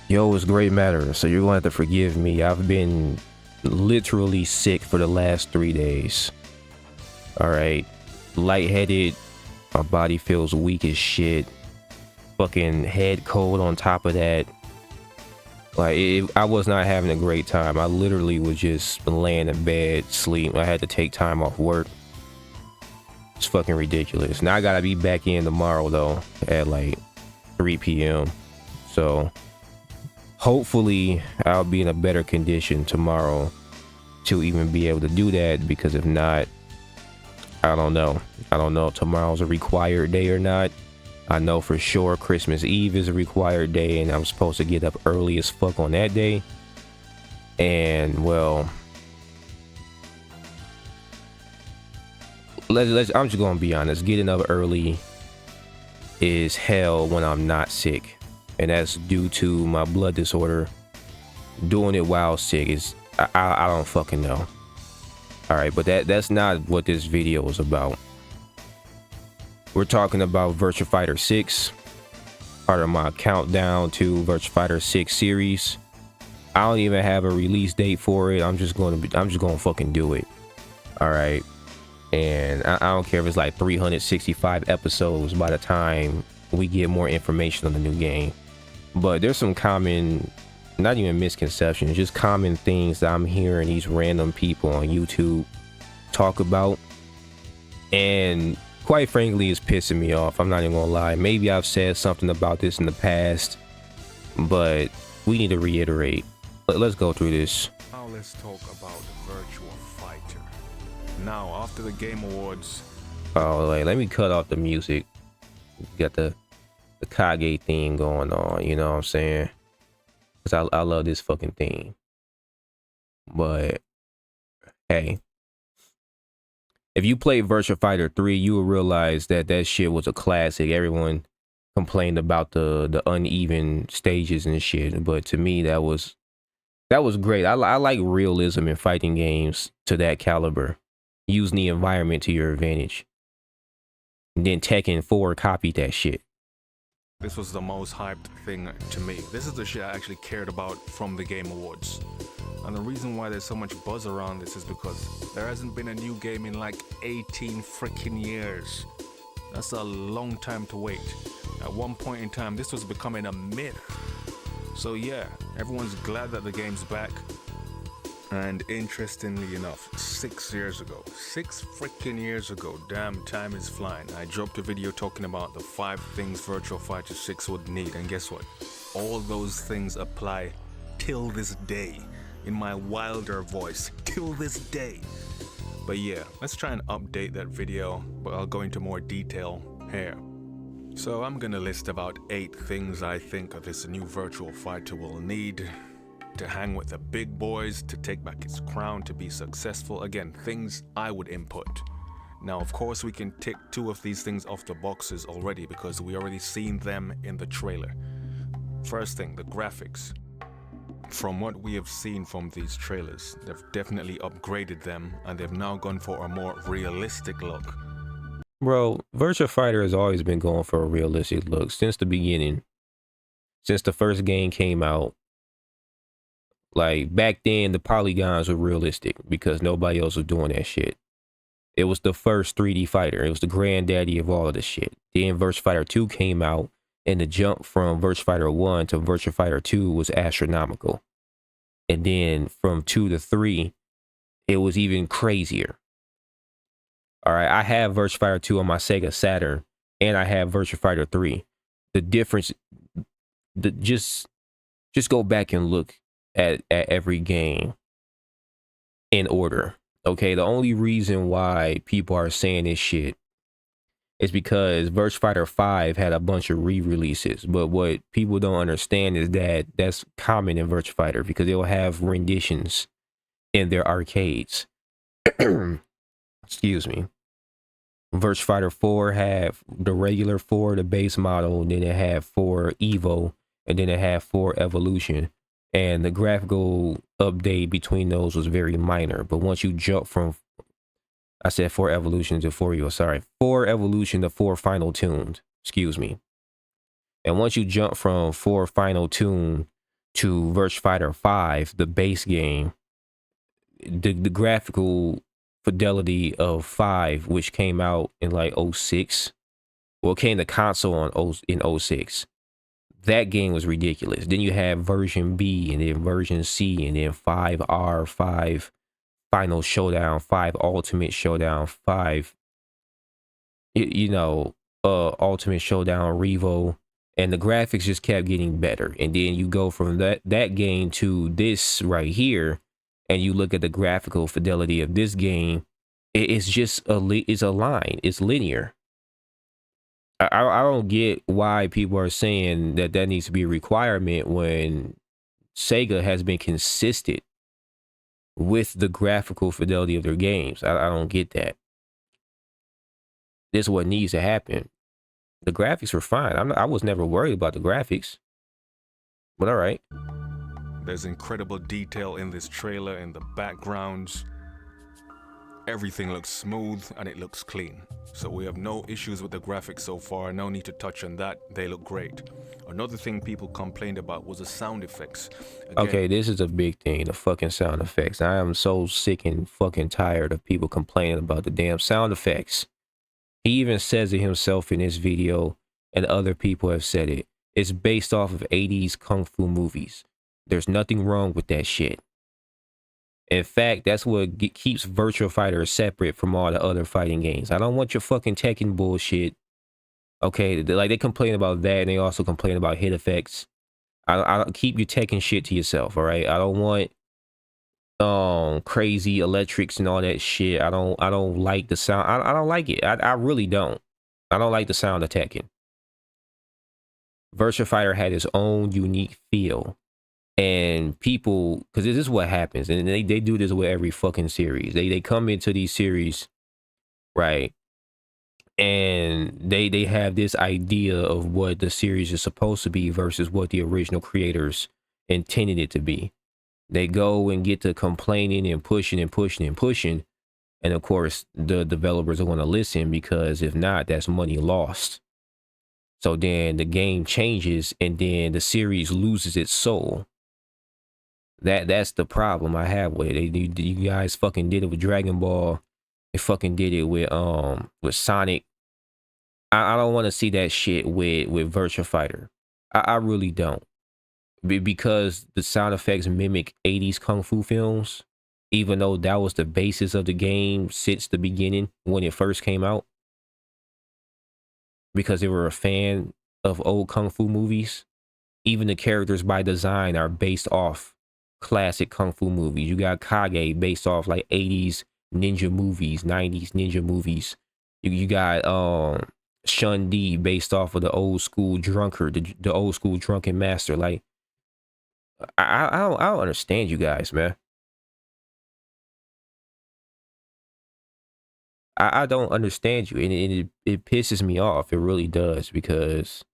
Yo, it's Great Matter, so you're going to have to forgive me. I've been literally sick for the last 3 days. Alright. Lightheaded. My body feels weak as shit. Fucking head cold on top of that. I was not having a great time. I literally was just laying in bed, sleep. I had to take time off work. It's fucking ridiculous. Now I gotta be back in tomorrow, though, at like 3 p.m. So hopefully I'll be in a better condition tomorrow to even be able to do that, because if not, I don't know if tomorrow's a required day or not. I know for sure Christmas Eve is a required day, and I'm supposed to get up early as fuck on that day. And well, I'm just gonna be honest, getting up early is hell when I'm not sick, and that's due to my blood disorder. Doing it while sick is I don't fucking know. All right, but that's not what this video is about. We're talking about Virtua Fighter 6, part of my countdown to Virtua Fighter 6 series. I don't even have a release date for it. I'm just gonna fucking do it. All right, and I don't care if it's like 365 episodes by the time we get more information on the new game. But there's some common, not even misconceptions, just common things that I'm hearing these random people on YouTube talk about, and quite frankly, it's pissing me off. I'm not even gonna lie. Maybe I've said something about this in the past, but we need to reiterate. Let's go through this. Now let's talk about Virtua Fighter. Now, after the Game Awards... Oh, wait, let me cut off the music. Got the Kage theme going on, you know what I'm saying? Because I love this fucking theme. But, hey. If you play Virtua Fighter 3, you will realize that that shit was a classic. Everyone complained about the uneven stages and shit, but to me that was great. I like realism in fighting games to that caliber. Using the environment to your advantage. And then Tekken 4 copied that shit. This was the most hyped thing to me. This is the shit I actually cared about from the Game Awards. And the reason why there's so much buzz around this is because there hasn't been a new game in like 18 freaking years. That's a long time to wait. At one point in time, this was becoming a myth. So yeah, everyone's glad that the game's back. And interestingly enough, 6 years ago, 6 freaking years ago, damn, time is flying, I dropped a video talking about the 5 things Virtua Fighter 6 would need, and guess what? All those things apply till this day, in my wilder voice, till this day. But yeah, let's try and update that video, but I'll go into more detail here. So I'm gonna list about 8 things I think this new Virtua Fighter will need to hang with the big boys, to take back its crown, to be successful. Again, things I would input. Now, of course, we can tick 2 of these things off the boxes already because we already seen them in the trailer. First thing, the graphics. From what we have seen from these trailers, they've definitely upgraded them and they've now gone for a more realistic look. Bro, Virtua Fighter has always been going for a realistic look since the beginning. Since the first game came out. Like, back then, the polygons were realistic because nobody else was doing that shit. It was the first 3D fighter. It was the granddaddy of all of this shit. Then Virtua Fighter 2 came out, and the jump from Virtua Fighter 1 to Virtua Fighter 2 was astronomical. And then from 2 to 3, it was even crazier. All right, I have Virtua Fighter 2 on my Sega Saturn, and I have Virtua Fighter 3. The difference, just go back and look at every game in order. Okay, the only reason why people are saying this shit is because Virtua Fighter 5 had a bunch of re-releases, but what people don't understand is that that's common in Virtua Fighter because they'll have renditions in their arcades. Excuse me. Virtua Fighter 4 had the regular 4, the base model, and then it had 4 Evo, and then it had 4 Evolution. And the graphical update between those was very minor. But once you jump from, I said 4 Evolution to 4 Evo, sorry, 4 Evolution to 4 Final Tuned, excuse me. And once you jump from 4 Final Tune to Virtua Fighter 5, the base game, the graphical fidelity of 5, which came out in like '06, well, it came to console in '06. That game was ridiculous. Then you have version B, and then version C, and then 5R, 5 Final Showdown, 5 Ultimate Showdown, 5 Ultimate Showdown Revo, and the graphics just kept getting better. And then you go from that game to this right here, and you look at the graphical fidelity of this game. It's just it's a line. It's linear. I don't get why people are saying that needs to be a requirement when Sega has been consistent with the graphical fidelity of their games. I don't get that. This is what needs to happen. The graphics were fine. I was never worried about the graphics. But all right. There's incredible detail in this trailer, in the backgrounds. Everything looks smooth and it looks clean. So we have no issues with the graphics so far. No need to touch on that. They look great. Another thing people complained about was the sound effects. Again, okay, this is a big thing, the fucking sound effects. I am so sick and fucking tired of people complaining about the damn sound effects. He even says it himself in this video, and other people have said it. It's based off of 80s kung fu movies. There's nothing wrong with that shit. In fact, that's what keeps Virtua Fighter separate from all the other fighting games. I don't want your fucking Tekken bullshit. Okay, they complain about that, and they also complain about hit effects. I don't keep your Tekken shit to yourself, all right? I don't want crazy electrics and all that shit. I don't like the sound. I don't like it. I really don't. I don't like the sound of Tekken. Virtua Fighter had its own unique feel. And people, because this is what happens, and they do this with every fucking series. They come into these series, right? And they have this idea of what the series is supposed to be versus what the original creators intended it to be. They go and get to complaining and pushing and pushing and pushing. And of course, the developers are going to listen, because if not, that's money lost. So then the game changes, and then the series loses its soul. That's the problem I have with it. You guys fucking did it with Dragon Ball. They fucking did it with Sonic. I don't want to see that shit with Virtua Fighter. I really don't. Because the sound effects mimic 80s kung fu films, even though that was the basis of the game since the beginning when it first came out. Because they were a fan of old kung fu movies. Even the characters by design are based off classic kung fu movies. You got Kage based off like 80s ninja movies, 90s ninja movies. You got Shun Di based off of the old school drunkard, the old school drunken master. Like I don't understand you guys, man. I don't understand you, and it pisses me off. It really does, because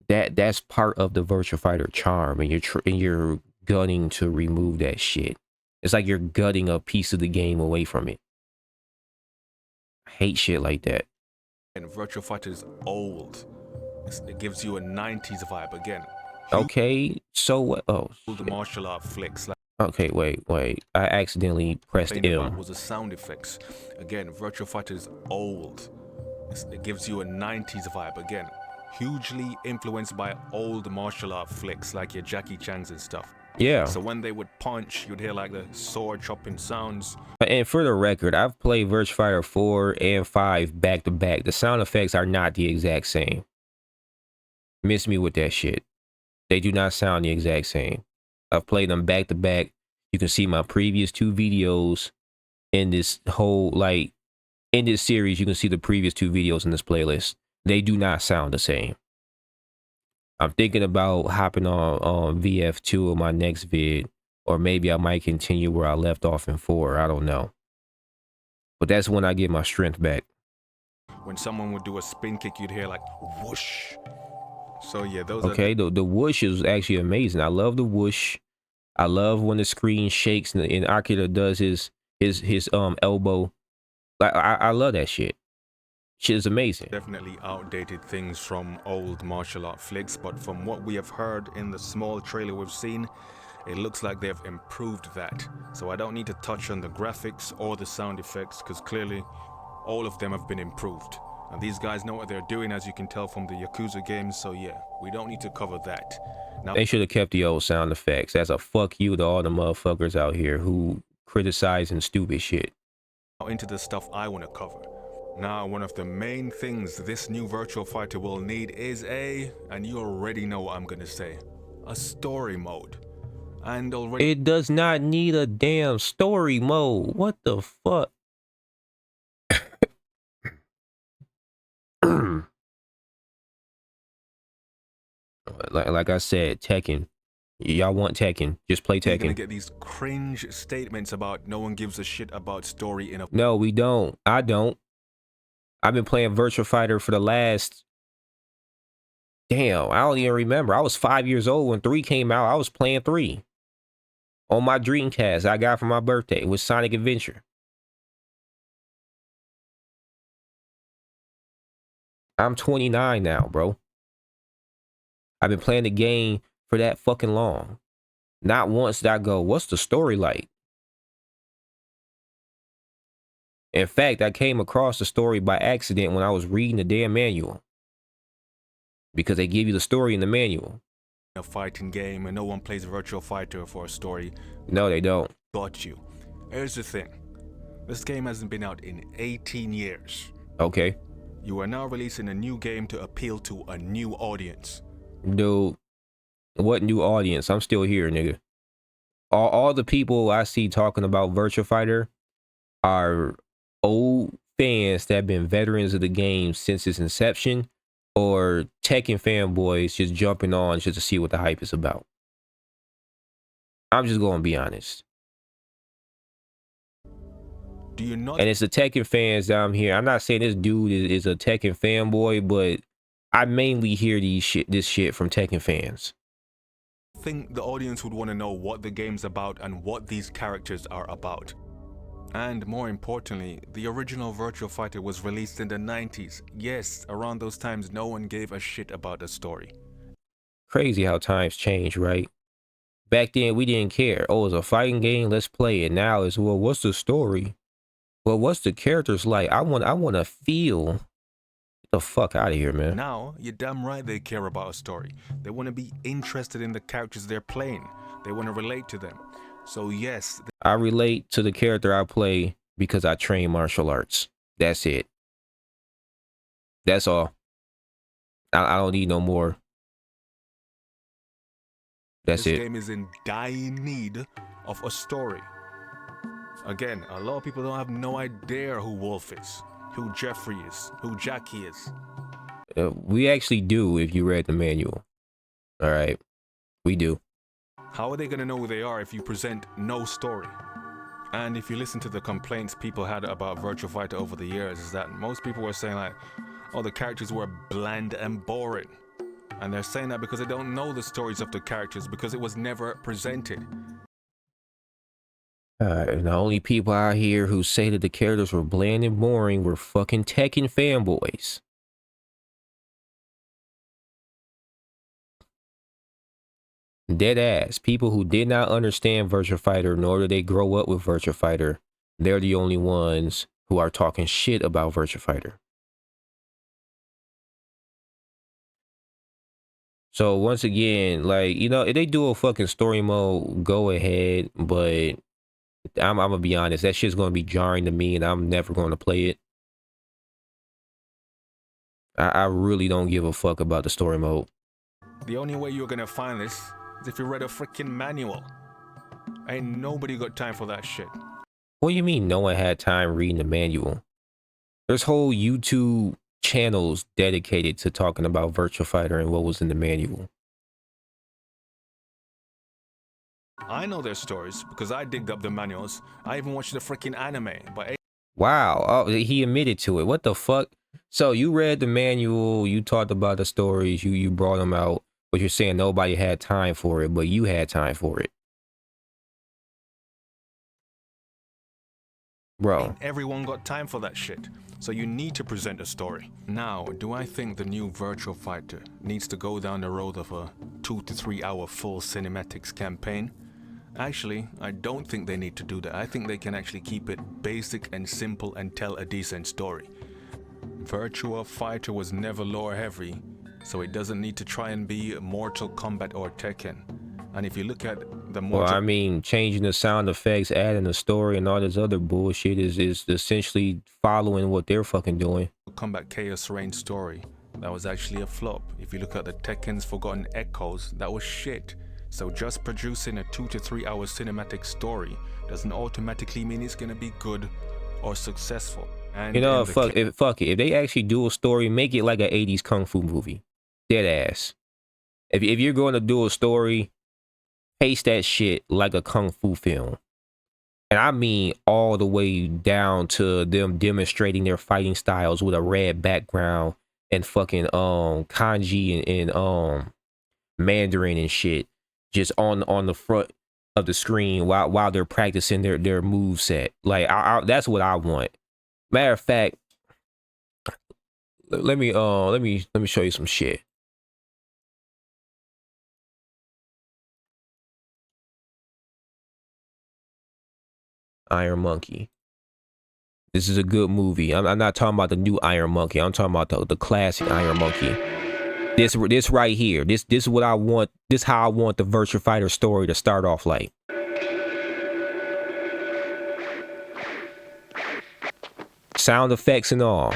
that's part of the Virtua Fighter charm, and you're gunning to remove that shit. It's like you're gutting a piece of the game away from it. I hate shit like that. And Virtua Fighter is old. It gives you a 90s vibe again. Okay, so what? Oh, the martial art flicks. Okay, wait. I accidentally pressed M. Was the sound effects. Again, Virtua Fighter is old. It gives you a 90s vibe again. Hugely influenced by old martial art flicks like your Jackie Chan's and stuff. Yeah. So when they would punch, you'd hear like the sword chopping sounds. And for the record, I've played Virtua Fighter 4 and 5 back to back. The sound effects are not the exact same. Miss me with that shit. They do not sound the exact same. I've played them back to back. You can see my previous 2 videos in this whole, like, in this series. You can see the previous 2 videos in this playlist. They do not sound the same. I'm thinking about hopping on VF2 in my next vid, or maybe I might continue where I left off in 4. I don't know. But that's when I get my strength back. When someone would do a spin kick, you'd hear like whoosh. So yeah, those okay, are the whoosh is actually amazing. I love the whoosh. I love when the screen shakes and Akira does his elbow. Like I love that shit. Shit is amazing. Definitely outdated things from old martial art flicks, but from what we have heard in the small trailer we've seen, it looks like they've improved that. So I don't need to touch on the graphics or the sound effects, because clearly all of them have been improved. And these guys know what they're doing, as you can tell from the Yakuza games, so yeah, we don't need to cover that. Now, they should have kept the old sound effects. That's a fuck you to all the motherfuckers out here who criticizing stupid shit. into the stuff I want to cover. Now, one of the main things this new Virtua Fighter will need is and you already know what I'm gonna say, a story mode. And already It does not need a damn story mode. What the fuck? like I said, Tekken. Y'all want Tekken? Just play you're gonna Tekken. get these cringe statements about no one gives a shit about story in a No, we don't. I don't. I've been playing Virtua Fighter for the last... Damn, I don't even remember. I was 5 years old when 3 came out. I was playing 3. On my Dreamcast I got for my birthday with Sonic Adventure. I'm 29 now, bro. I've been playing the game for that fucking long. Not once did I go, what's the story like? In fact, I came across the story by accident when I was reading the damn manual. Because they give you the story in the manual. a fighting game, and no one plays Virtua Fighter for a story. No, they don't. Got you. Here's the thing. This game hasn't been out in 18 years. Okay. You are now releasing a new game to appeal to a new audience. Dude, what new audience? I'm still here, nigga. All the people I see talking about Virtua Fighter are old fans that have been veterans of the game since its inception, or Tekken fanboys just jumping on just to see what the hype is about. I'm just going to be honest. Do you not? And it's the Tekken fans that I'm here. I'm not saying this dude is a Tekken fanboy, but I mainly hear this shit from Tekken fans. Think the audience would want to know what the game's about and what these characters are about. And more importantly, the original Virtua Fighter was released in the 90s. Yes, around those times no one gave a shit about the story. Crazy how times change, right? Back then we didn't care. Oh, it's a fighting game, let's play it. Now it's, well, what's the story? Well, what's the characters like? I want to feel. Get the fuck out of here, man. Now, you're damn right they care about a story. They want to be interested in the characters they're playing. They want to relate to them. So yes, I relate to the character I play because I train martial arts. That's it. That's all. I don't need no more. That's this it. game is in dying need of a story. Again, a lot of people don't have no idea who Wolf is, who Jeffrey is, who Jackie is. We actually do if you read the manual. All right. We do. How are they going to know who they are if you present no story? And if you listen to the complaints people had about Virtua Fighter over the years, is that most people were saying like, oh, the characters were bland and boring. And they're saying that because they don't know the stories of the characters because it was never presented. And the only people out here who say that the characters were bland and boring were fucking Tekken fanboys. Dead ass. People who did not understand Virtua Fighter, nor did they grow up with Virtua Fighter. They're the only ones who are talking shit about Virtua Fighter. So once again, like, you know, if they do a fucking story mode, go ahead. But I'm gonna be honest, that shit's gonna be jarring to me and I'm never gonna play it. I really don't give a fuck about the story mode. The only way you're gonna find this is if you read a freaking manual. Ain't nobody got time for that shit. What do you mean no one had time reading the manual? There's whole YouTube channels dedicated to talking about Virtua Fighter and what was in the manual. I know their stories because I digged up the manuals. I even watched the freaking anime, but wow, oh, he admitted to it. What the fuck? So you read the manual, you talked about the stories, you brought them out, but you're saying nobody had time for it, but you had time for it. bro. Ain't everyone got time for that shit. So you need to present a story. Now, do I think the new Virtua Fighter needs to go down the road of a 2 to 3 hour full cinematics campaign? Actually, I don't think they need to do that. I think they can actually keep it basic and simple and tell a decent story. Virtua Fighter was never lore heavy, so it doesn't need to try and be Mortal Kombat or Tekken. And if you look at the Well, I mean, changing the sound effects, adding the story, and all this other bullshit is essentially following what they're fucking doing. Kombat Chaos Reign story, that was actually a flop. If you look at the Tekken's Forgotten Echoes, that was shit. So just producing a 2 to 3 hour cinematic story doesn't automatically mean it's gonna be good or successful. And you know, fuck it. If they actually do a story, make it like an 80s kung fu movie. Dead ass. If you're going to do a story, pace that shit like a kung fu film. And I mean all the way down to them demonstrating their fighting styles with a red background and fucking kanji and Mandarin and shit just on the front of the screen while they're practicing their moveset. Like that's what I want. Matter of fact, let me show you some shit. Iron Monkey. This is a good movie. I'm not talking about the new Iron Monkey. I'm talking about the classic Iron Monkey. This right here. This is what I want. This how I want the Virtua Fighter story to start off like. Sound effects and all.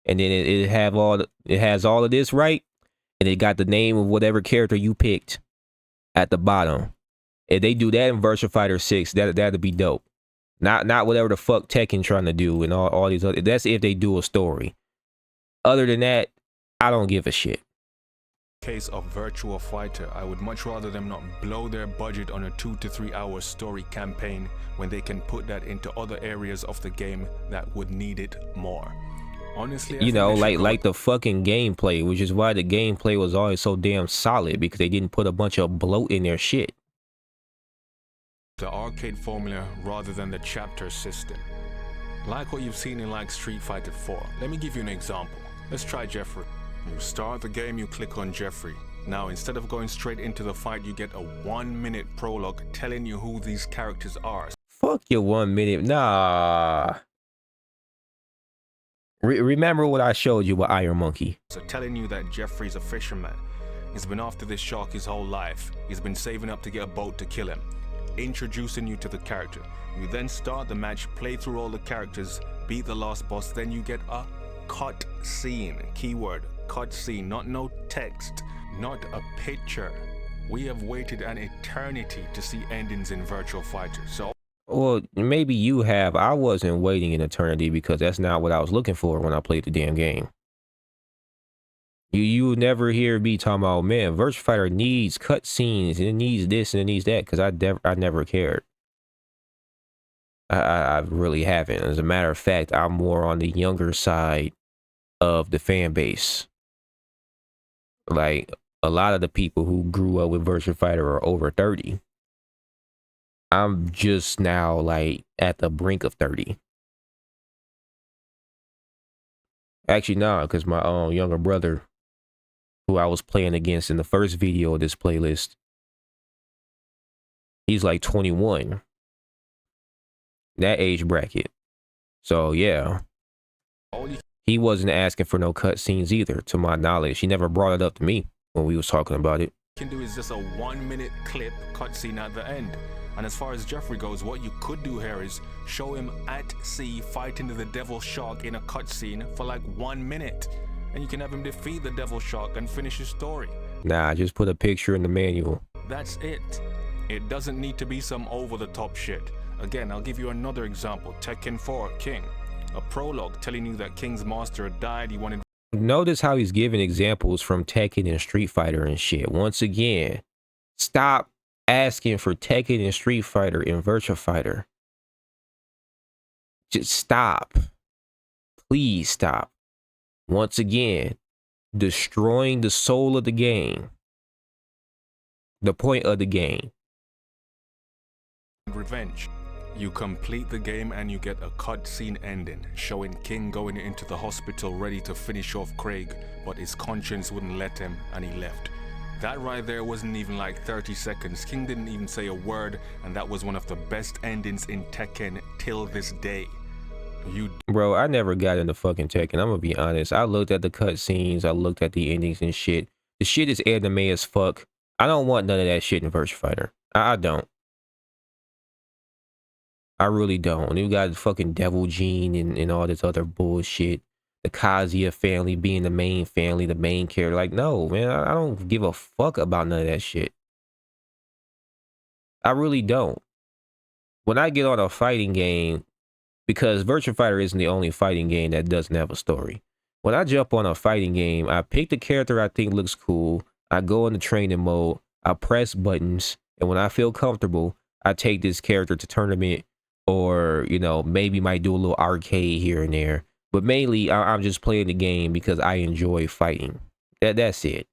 And then it has all of this right, and it got the name of whatever character you picked at the bottom. If they do that in Virtua Fighter 6, that'd be dope. Not whatever the fuck Tekken trying to do and all these other. That's if they do a story. Other than that, I don't give a shit. Case of Virtua Fighter, I would much rather them not blow their budget on a 2 to 3 hour story campaign when they can put that into other areas of the game that would need it more. Honestly, you know, like the fucking gameplay, which is why the gameplay was always so damn solid, because they didn't put a bunch of bloat in their shit. The arcade formula rather than the chapter system. Like what you've seen in like Street Fighter 4. Let me give you an example. Let's try Jeffrey. You start the game, you click on Jeffrey. Now, instead of going straight into the fight, you get a 1-minute prologue telling you who these characters are. Fuck your 1 minute. Nah. Remember what I showed you with Iron Monkey. So telling you that Jeffrey's a fisherman. He's been after this shark his whole life. He's been saving up to get a boat to kill him. Introducing you to the character. You then start the match, play through all the characters, beat the last boss, then you get a cut scene. Keyword, cut scene, not no text, not a picture. We have waited an eternity to see endings in Virtua Fighter. So well, maybe you have. I wasn't waiting an eternity because that's not what I was looking for when I played the damn game. You never hear me talking about, man, Virtua Fighter needs cutscenes and it needs this and it needs that, because I never cared. I really haven't. As a matter of fact, I'm more on the younger side of the fan base. Like, a lot of the people who grew up with Virtua Fighter are over 30. I'm just now like at the brink of 30. Actually, no, because my younger brother, who I was playing against in the first video of this playlist, he's like 21. That age bracket. So yeah, he wasn't asking for no cutscenes either, to my knowledge. He never brought it up to me when we was talking about it. Can do is just a 1-minute clip cutscene at the end. And as far as Jeffrey goes, what you could do here is show him at sea fighting the devil shark in a cutscene for like 1 minute. And you can have him defeat the devil shark and finish his story. Nah, just put a picture in the manual. That's it. It doesn't need to be some over-the-top shit. Again, I'll give you another example. Tekken 4, King. A prologue telling you that King's master died, he wanted... Notice how he's giving examples from Tekken and Street Fighter and shit. Once again, stop asking for Tekken and Street Fighter in Virtua Fighter. Just stop. Please stop. Once again, destroying the soul of the game. The point of the game. Revenge. You complete the game and you get a cutscene ending showing King going into the hospital ready to finish off Craig, but his conscience wouldn't let him and he left. That right there wasn't even like 30 seconds. King didn't even say a word, and that was one of the best endings in Tekken till this day. Bro, I never got into fucking Tekken. I'm gonna be honest. I looked at the cutscenes, I looked at the endings and shit. The shit is anime as fuck. I don't want none of that shit in Virtua Fighter. I don't. I really don't. You got fucking Devil Gene and all this other bullshit. The Kazuya family being the main family, the main character. Like, no, man, I don't give a fuck about none of that shit. I really don't. When I get on a fighting game, because Virtua Fighter isn't the only fighting game that doesn't have a story. When I jump on a fighting game, I pick the character I think looks cool. I go into training mode. I press buttons. And when I feel comfortable, I take this character to tournament, or, you know, maybe might do a little arcade here and there. But mainly, I'm just playing the game because I enjoy fighting. That's it.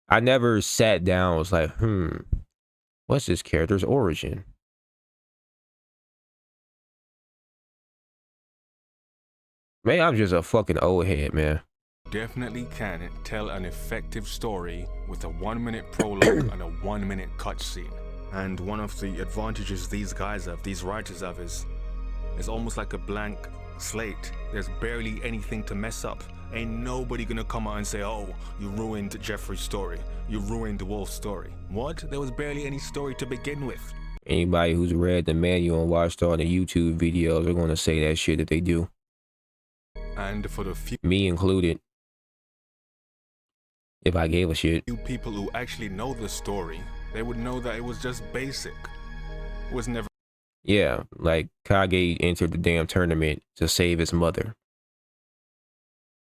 I never sat down and was like, what's this character's origin? Man, I'm just a fucking old head, man. Definitely can tell an effective story with a 1-minute prologue and a 1-minute cutscene. And one of the advantages these guys have, these writers have, is it's almost like a blank slate. There's barely anything to mess up. Ain't nobody gonna come out and say, oh, you ruined Jeffrey's story. You ruined Wolf's story. What? There was barely any story to begin with. Anybody who's read the manual and watched all the YouTube videos are gonna say that shit that they do. And for the few, me included, if I gave a shit. Few people who actually know the story, they would know that it was just basic. It was never. Yeah, like Kage entered the damn tournament to save his mother.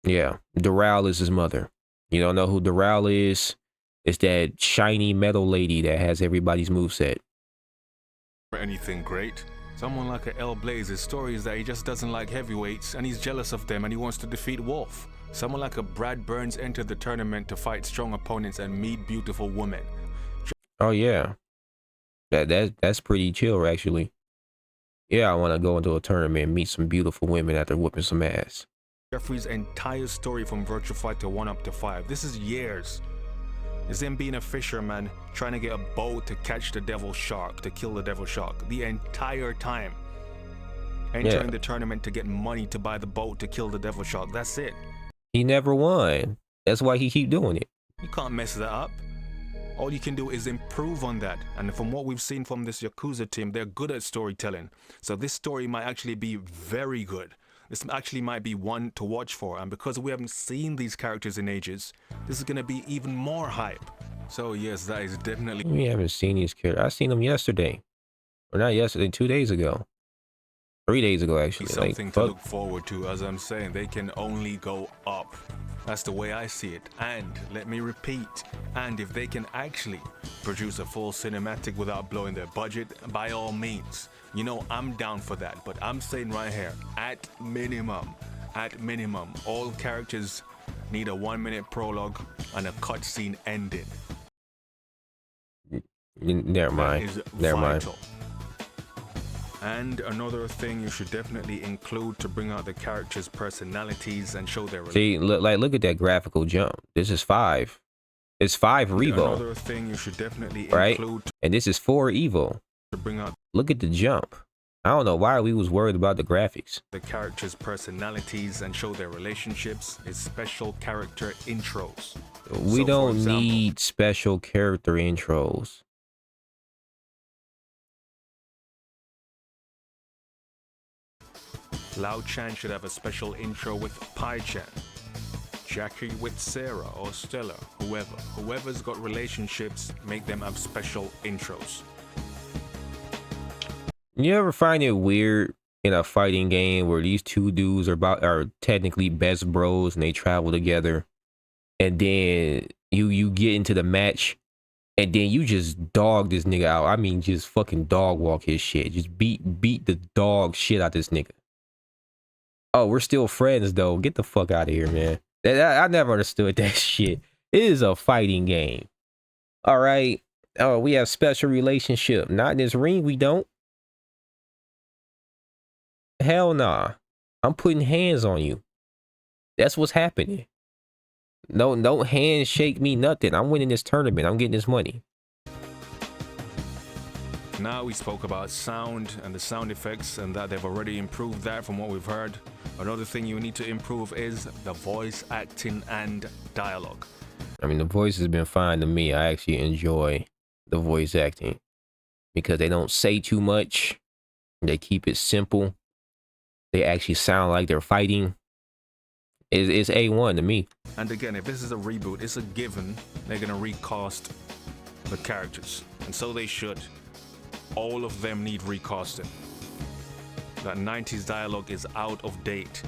Yeah, Doral is his mother. You don't know who Doral is? It's that shiny metal lady that has everybody's moveset. Anything great. Someone like a L Blaze, his story is that he just doesn't like heavyweights and he's jealous of them and he wants to defeat Wolf. Someone like a Brad Burns entered the tournament to fight strong opponents and meet beautiful women. Oh yeah, that's pretty chill actually. Yeah, I want to go into a tournament and meet some beautiful women after whooping some ass. Jeffrey's entire story from Virtua Fighter 1 up to 5. This is years. It's him being a fisherman, trying to get a boat to catch the devil shark, to kill the devil shark, the entire time. Entering the tournament to get money to buy the boat to kill the devil shark. That's it. He never won. That's why he keep doing it. You can't mess that up. All you can do is improve on that. And from what we've seen from this Yakuza team, they're good at storytelling. So this story might actually be very good. This actually might be one to watch for, and because we haven't seen these characters in ages, this is going to be even more hype. So yes, that is definitely... We haven't seen these characters. I seen them yesterday. Or not yesterday, 2 days ago. 3 days ago, actually. Something like, to look forward to. As I'm saying, they can only go up. That's the way I see it. And let me repeat, and if they can actually produce a full cinematic without blowing their budget, by all means. You know, I'm down for that, but I'm saying right here, at minimum, all characters need a 1-minute prologue and a cutscene ending. Never mind. Never mind. And another thing you should definitely include to bring out the characters' personalities and show their... See, look at that graphical jump. This is 5. It's 5 Revo. Another thing you should definitely right? include... And this is 4 Evo. To bring out... Look at the jump. I don't know why we was worried about the graphics. The characters' personalities and show their relationships is special character intros. We don't need special character intros. Lao Chan should have a special intro with Pai Chan. Jackie with Sarah or Stella, whoever's got relationships, make them have special intros. You ever find it weird in a fighting game where these two dudes are technically best bros and they travel together, and then you get into the match and then you just dog this nigga out? I mean, just fucking dog walk his shit. Just beat the dog shit out this nigga. Oh, we're still friends though. Get the fuck out of here, man. I never understood that shit. It is a fighting game. All right. Oh, we have special relationship. Not in this ring, we don't. Hell nah. I'm putting hands on you. That's what's happening. No, no handshake me nothing. I'm winning this tournament. I'm getting this money. Now we spoke about sound and the sound effects and that they've already improved that from what we've heard. Another thing you need to improve is the voice acting and dialogue. I mean, the voice has been fine to me. I actually enjoy the voice acting because they don't say too much. They keep it simple. They actually sound like they're fighting. It's A1 to me. And again, if this is a reboot, it's a given they're gonna recast the characters, and so they should. All of them need recasting. That 90s dialogue is out of date.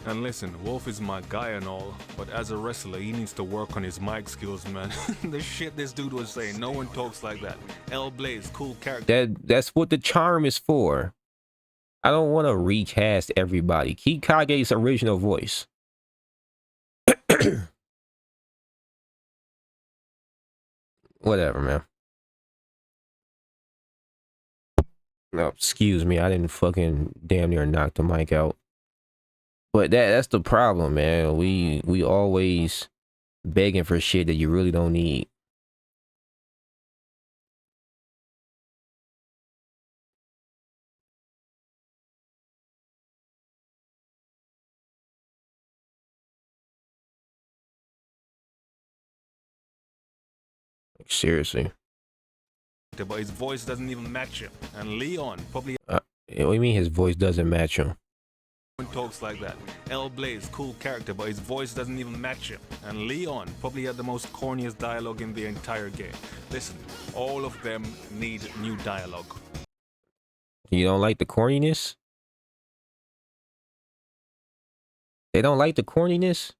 And listen, Wolf is my guy and all, but as a wrestler, he needs to work on his mic skills, man. The shit this dude was saying, no one talks like that. L Blaze, cool character. That's what the charm is for. I don't want to recast everybody. Keep Kage's original voice. Whatever, man. No, excuse me. I didn't fucking damn near knock the mic out. But that's the problem, man. We always begging for shit that you really don't need. Like, seriously. But his voice doesn't even match him. And Leon probably... What do you mean his voice doesn't match him? Talks like that. L Blaze, cool character, but his voice doesn't even match him. And Leon probably had the most corniest dialogue in the entire game. Listen, all of them need new dialogue. You don't like the corniness? They don't like the corniness?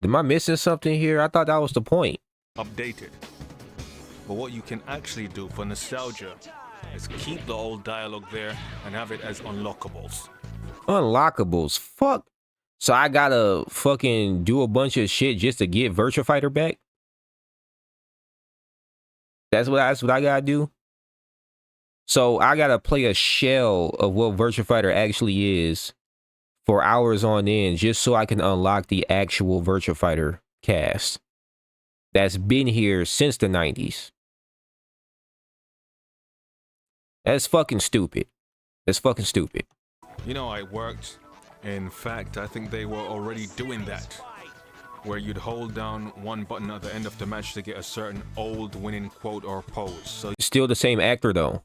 Am I missing something here? I thought that was the point. Updated. But what you can actually do for nostalgia is keep the old dialogue there and have it as unlockables. Unlockables? Fuck. So I gotta fucking do a bunch of shit just to get Virtua Fighter back? That's what I gotta do? So I gotta play a shell of what Virtua Fighter actually is for hours on end just so I can unlock the actual Virtua Fighter cast that's been here since the 90s. That's fucking stupid. That's fucking stupid. You know, I worked. In fact, I think they were already doing that, where you'd hold down one button at the end of the match to get a certain old winning quote or pose. So still the same actor though.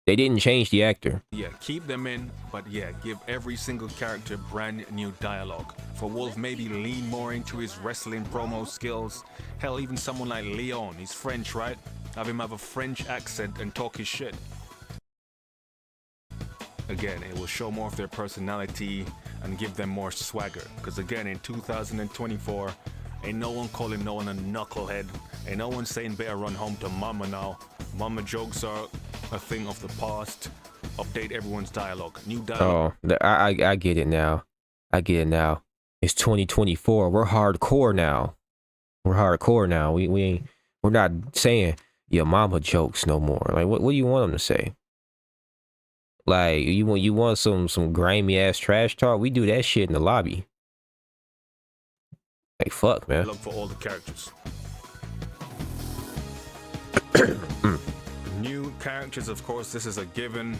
They didn't change the actor. Yeah, keep them in, but yeah, give every single character brand new dialogue. For Wolf, maybe lean more into his wrestling promo skills. Hell, even someone like Leon, he's French, right? Have him have a French accent and talk his shit. Again, it will show more of their personality and give them more swagger. Because again, in 2024, ain't no one calling no one a knucklehead. Ain't no one saying better run home to mama now. Mama jokes are a thing of the past. Update everyone's dialogue. New dialogue. Oh, I get it now. I get it now. It's 2024. We're hardcore now. We're hardcore now. We're not saying your mama jokes no more. Like what do you want them to say? Like you want some grimy ass trash talk? We do that shit in the lobby. Like fuck, man. Look for all the characters. New characters, of course, this is a given.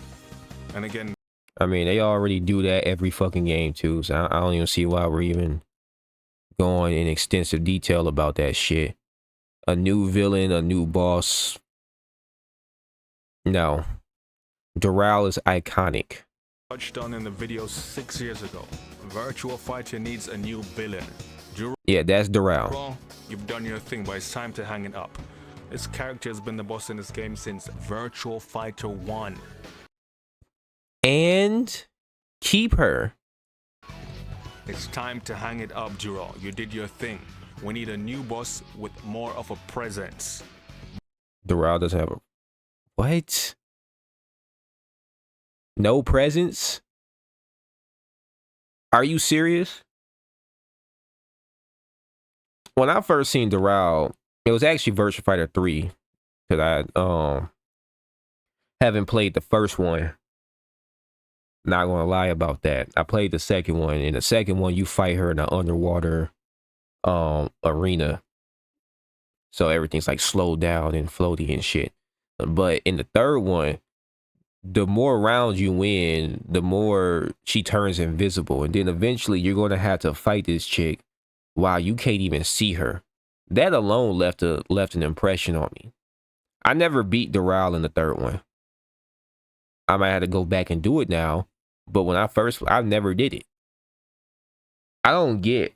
And again, I mean, they already do that every fucking game too, so I don't even see why we're even going in extensive detail about that shit. A new villain, a new boss. No. Doral is iconic. Touched on in the video 6 years ago. Virtua Fighter needs a new villain. Yeah, that's Doral. You've done your thing, but it's time to hang it up. This character has been the boss in this game since Virtua Fighter 1. And keep her. It's time to hang it up, Dural. You did your thing. We need a new boss with more of a presence. Doral doesn't have a... What? No presents? Are you serious? When I first seen Doral, it was actually Virtua Fighter 3. Because I haven't played the first one. Not gonna lie about that. I played the second one. In the second one, you fight her in an underwater arena. So everything's like slowed down and floaty and shit. But in the third one, the more rounds you win, the more she turns invisible. And then eventually you're gonna have to fight this chick while you can't even see her. That alone left an impression on me. I never beat Doral in the third one. I might have to go back and do it now. But when I never did it. I don't get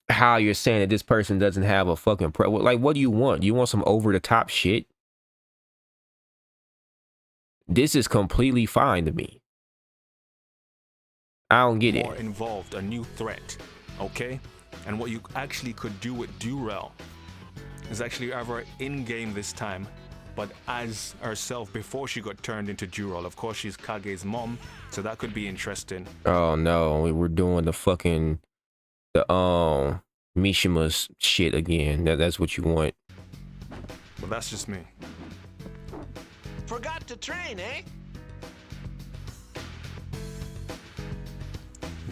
how you're saying that this person doesn't have a fucking like, what do you want? Do you want some over the top shit? This is completely fine to me. I don't get it. More involved, a new threat, okay? And what you actually could do with Doral is actually either in-game this time, but as herself before she got turned into Doral. Of course, she's Kage's mom, so that could be interesting. Oh no, we're doing the fucking Mishima's shit again. That's what you want. But that's just me. Forgot to train, eh?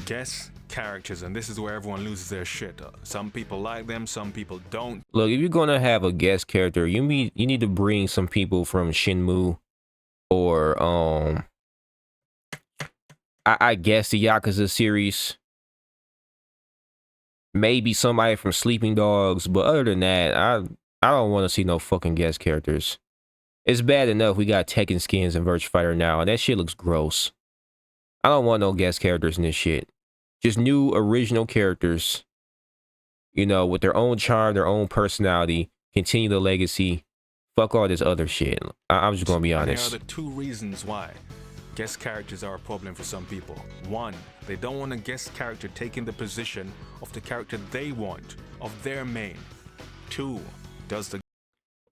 Guess characters, and this is where everyone loses their shit. Some people like them, some people don't. Look, if you're gonna have a guest character, you need to bring some people from Shenmue or I guess the Yakuza series. Maybe somebody from Sleeping Dogs, but other than that, I don't want to see no fucking guest characters. It's bad enough we got Tekken skins in Virtua Fighter now, and that shit looks gross. I don't want no guest characters in this shit. Just new original characters, you know, with their own charm, their own personality, continue the legacy. Fuck all this other shit. I'm just gonna be honest. There are the two reasons why guest characters are a problem for some people. One, they don't want a guest character taking the position of the character they want, of their main. Two, does the...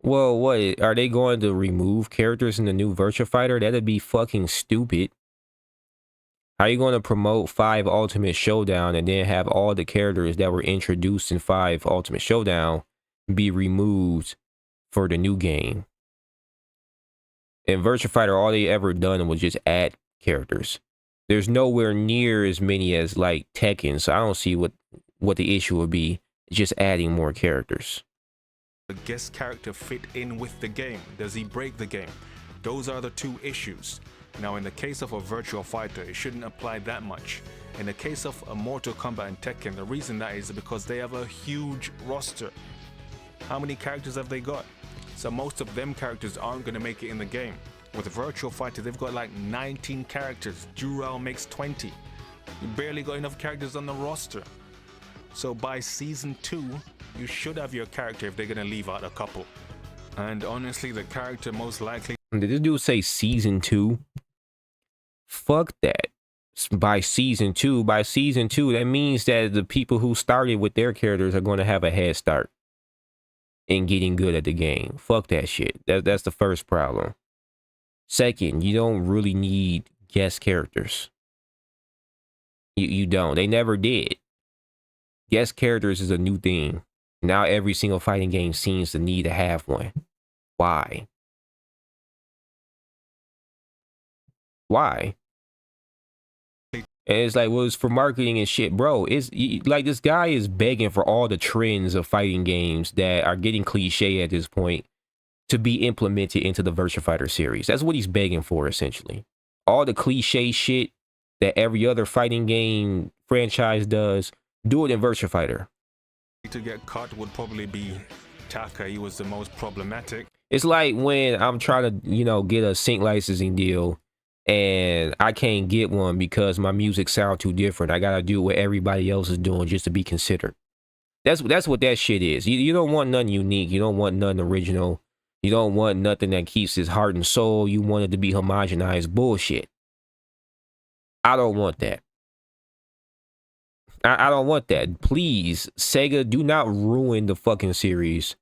Well, what? Are they going to remove characters in the new Virtua Fighter? That'd be fucking stupid. How are you going to promote 5 Ultimate Showdown and then have all the characters that were introduced in 5 Ultimate Showdown be removed for the new game? In Virtua Fighter, all they ever done was just add characters. There's nowhere near as many as like Tekken, so I don't see what the issue would be. Just adding more characters. The guest character fit in with the game? Does he break the game? Those are the two issues. Now, in the case of a Virtua Fighter, it shouldn't apply that much. In the case of a Mortal Kombat and Tekken, the reason that is because they have a huge roster. How many characters have they got? So most of them characters aren't going to make it in the game. With a Virtua Fighter, they've got like 19 characters. Doral makes 20. You barely got enough characters on the roster. So by season 2, you should have your character if they're going to leave out a couple. And honestly, the character most likely... Did this dude say season 2? Fuck that. By season 2, that means that the people who started with their characters are going to have a head start in getting good at the game. Fuck that shit. That's the first problem. Second, you don't really need guest characters. You don't. They never did. Guest characters is a new thing. Now every single fighting game seems to need to have one. Why? Why? And it's like, well, it's for marketing and shit. Bro, it's like this guy is begging for all the trends of fighting games that are getting cliche at this point to be implemented into the Virtua Fighter series. That's what he's begging for, essentially. All the cliche shit that every other fighting game franchise does, do it in Virtua Fighter. to get cut would probably be Taka. He was the most problematic. It's like when I'm trying to, you know, get a sync licensing deal and I can't get one because my music sounds too different. I gotta do what everybody else is doing just to be considered. That's what that shit is. You don't want nothing unique. You don't want nothing original. You don't want nothing that keeps his heart and soul. You want it to be homogenized bullshit. I don't want that. I don't want that. Please, Sega, do not ruin the fucking series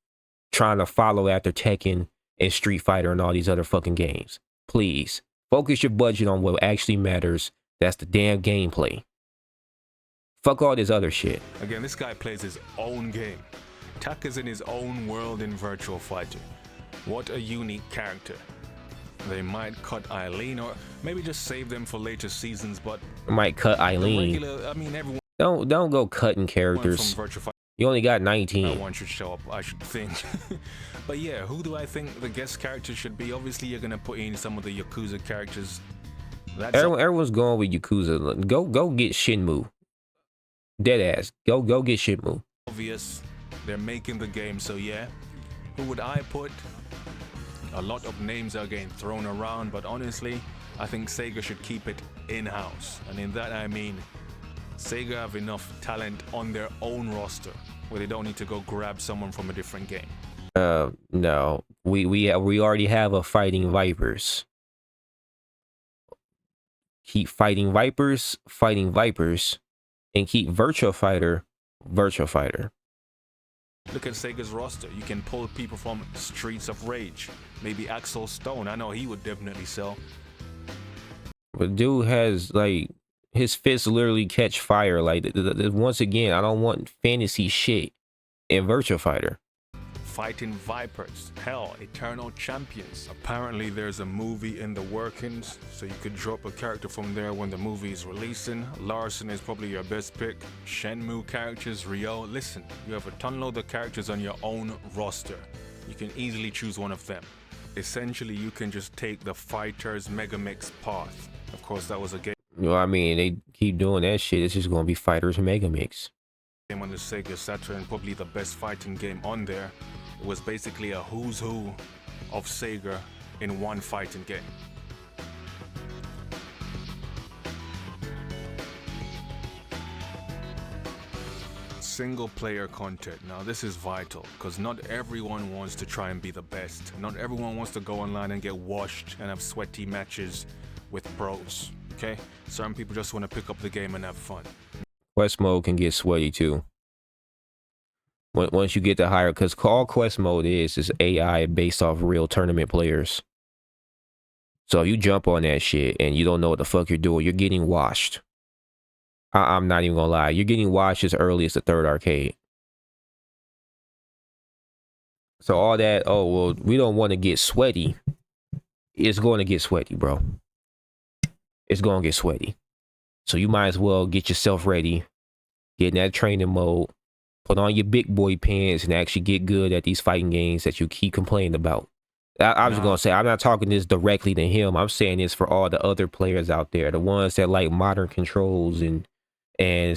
trying to follow after Tekken and Street Fighter and all these other fucking games. Please. Focus your budget on what actually matters. That's the damn gameplay. Fuck all this other shit. Again, this guy plays his own game. Tak is in his own world in Virtua Fighter. What a unique character. They might cut Eileen or maybe just save them for later seasons, but Might cut Eileen. Everyone Don't go cutting characters. from Virtua Fighter. You only got 19. One should show up, I should think. But yeah, who do I think the guest characters should be? Obviously, you're gonna put in some of the Yakuza characters. Everyone's going with Yakuza. Go get Shinmu. Dead ass. Go get Shinmu. Obvious. They're making the game, so yeah. Who would I put? A lot of names are getting thrown around, but honestly, I think Sega should keep it in-house. And in that I mean, Sega have enough talent on their own roster where they don't need to go grab someone from a different game. No. We already have a Fighting Vipers. Keep Fighting Vipers, and keep Virtua Fighter. Look at Sega's roster. You can pull people from Streets of Rage. Maybe Axel Stone. I know he would definitely sell. But dude has, like, his fists literally catch fire. Like, once again, I don't want fantasy shit in Virtua Fighter. Fighting Vipers. Hell, Eternal Champions. Apparently there's a movie in the workings, so you could drop a character from there when the movie is releasing. Larson is probably your best pick. Shenmue characters, Ryo. Listen, you have a ton load of characters on your own roster. You can easily choose one of them. Essentially, you can just take the Fighters Megamix path. Of course, that was a game. You know, I mean, they keep doing that shit. It's just gonna be Fighters Megamix. Game on the Sega Saturn, probably the best fighting game on there. It was basically a who's who of Sega in one fighting game. Single player content. Now this is vital because not everyone wants to try and be the best. Not everyone wants to go online and get washed and have sweaty matches with pros. Okay? Some people just want to pick up the game and have fun. Quest mode can get sweaty too. Once you get the higher, because all quest mode is AI based off real tournament players. So if you jump on that shit and you don't know what the fuck you're doing, you're getting washed. I'm not even gonna lie. You're getting washed as early as the third arcade. So all that, oh, well, we don't want to get sweaty. It's going to get sweaty, bro. It's going to get sweaty. So you might as well get yourself ready, get in that training mode, put on your big boy pants, and actually get good at these fighting games that you keep complaining about. I was going to say, I'm not talking this directly to him. I'm saying this for all the other players out there, the ones that like modern controls and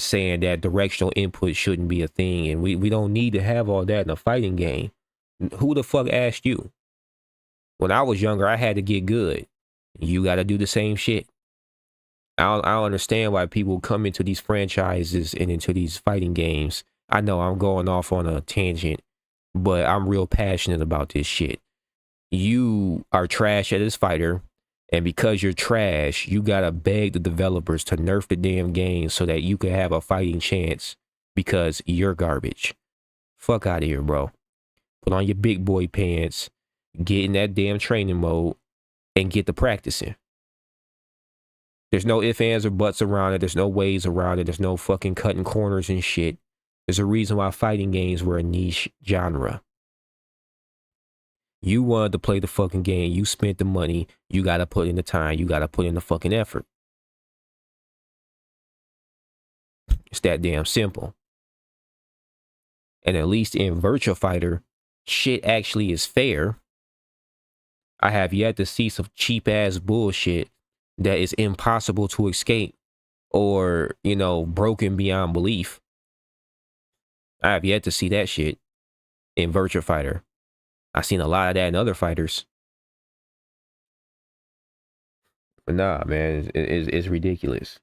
saying that directional input shouldn't be a thing. And we don't need to have all that in a fighting game. Who the fuck asked you? When I was younger, I had to get good. You got to do the same shit. I don't understand why people come into these franchises and into these fighting games. I know I'm going off on a tangent, but I'm real passionate about this shit. You are trash at this fighter, and because you're trash, you gotta beg the developers to nerf the damn game so that you can have a fighting chance because you're garbage. Fuck out of here, bro. Put on your big boy pants, get in that damn training mode, and get to practicing. There's no ifs, ands, or buts around it. There's no ways around it. There's no fucking cutting corners and shit. There's a reason why fighting games were a niche genre. You wanted to play the fucking game. You spent the money. You got to put in the time. You got to put in the fucking effort. It's that damn simple. And at least in Virtua Fighter, shit actually is fair. I have yet to see some cheap ass bullshit that is impossible to escape or, you know, broken beyond belief. I have yet to see that shit in Virtua Fighter. I've seen a lot of that in other fighters. But nah, man, it's ridiculous.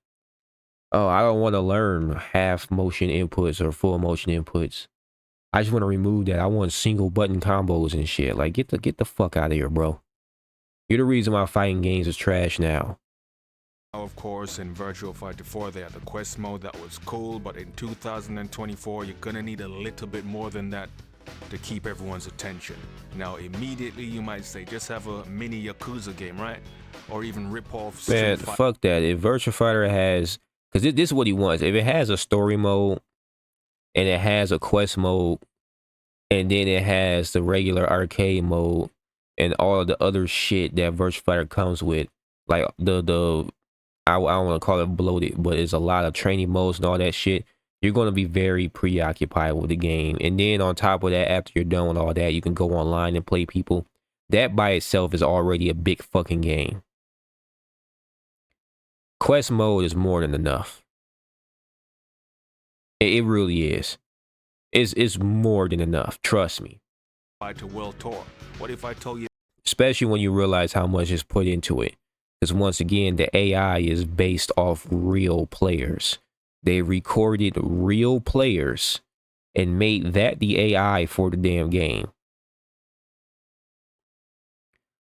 Oh, I don't want to learn half motion inputs or full motion inputs. I just want to remove that. I want single button combos and shit. Like, get the fuck out of here, bro. You're the reason why fighting games is trash now. Of course, in Virtua Fighter 4, they had the quest mode that was cool, but in 2024, you're gonna need a little bit more than that to keep everyone's attention. Now, immediately you might say, just have a mini Yakuza game, right? Or even rip off Street Man, Fighter. fuck that. If Virtua Fighter has, because this is what he wants. If it has a story mode and it has a quest mode and then it has the regular arcade mode and all of the other shit that Virtua Fighter comes with, like I don't want to call it bloated, but it's a lot of training modes and all that shit. You're going to be very preoccupied with the game. And then on top of that, after you're done with all that, you can go online and play people. That by itself is already a big fucking game. Quest mode is more than enough. It really is. It's more than enough. Trust me. To World Tour. What if I told you? Especially when you realize how much is put into it. Because once again, the AI is based off real players. They recorded real players and made that the AI for the damn game.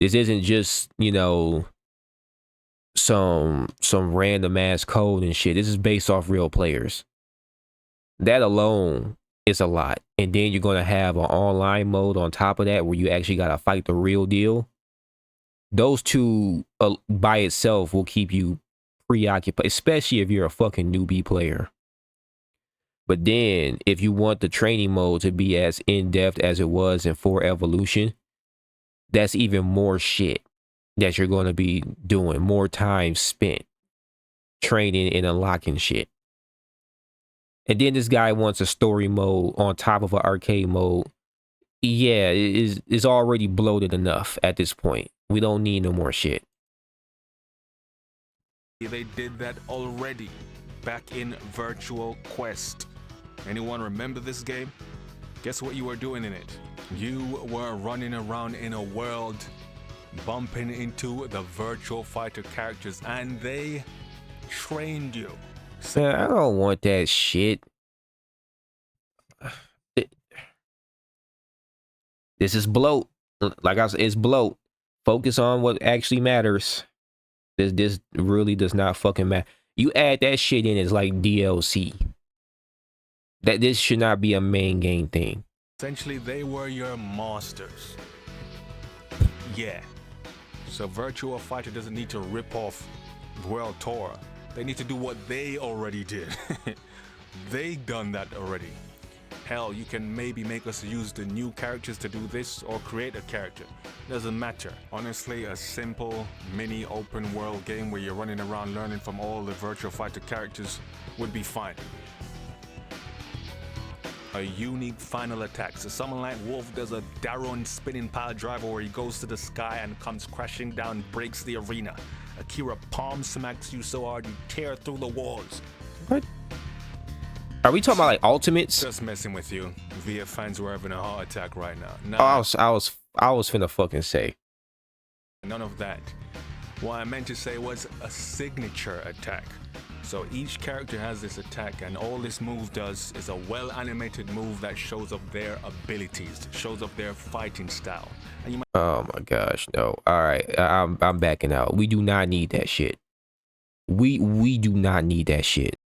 This isn't just, you know, some random ass code and shit. This is based off real players. That alone is a lot. And then you're going to have an online mode on top of that where you actually got to fight the real deal. Those two by itself will keep you preoccupied, especially if you're a fucking newbie player. But then if you want the training mode to be as in-depth as it was in 4 Evolution, that's even more shit that you're going to be doing. More time spent training and unlocking shit. And then this guy wants a story mode on top of an arcade mode. Yeah, it's already bloated enough at this point. We don't need no more shit. They did that already back in Virtual Quest. Anyone remember this game? Guess what you were doing in it? You were running around in a world, bumping into the Virtual Fighter characters, and they trained you. Man, I don't want that shit. This is bloat. Like I said, it's bloat. Focus on what actually matters. This really does not fucking matter. You add that shit in, it's like DLC. That this should not be a main game thing. Essentially, they were your masters. Yeah. So Virtua Fighter doesn't need to rip off World Tour. They need to do what they already did. They done that already. Hell, you can maybe make us use the new characters to do this or create a character. Doesn't matter. Honestly, a simple mini open world game where you're running around learning from all the Virtua Fighter characters would be fine. A unique final attack. So someone like Wolf does a Daron spinning pile driver where he goes to the sky and comes crashing down, breaks the arena. Akira palm smacks you so hard you tear through the walls. What? Are we talking about like ultimates? Just messing with you. VF fans were having a heart attack right now. No, I was finna fucking say. None of that. What I meant to say was a signature attack. So each character has this attack, and all this move does is a well-animated move that shows off their abilities, shows off their fighting style. And you might oh my gosh, no. All right, I'm backing out. We do not need that shit. We do not need that shit.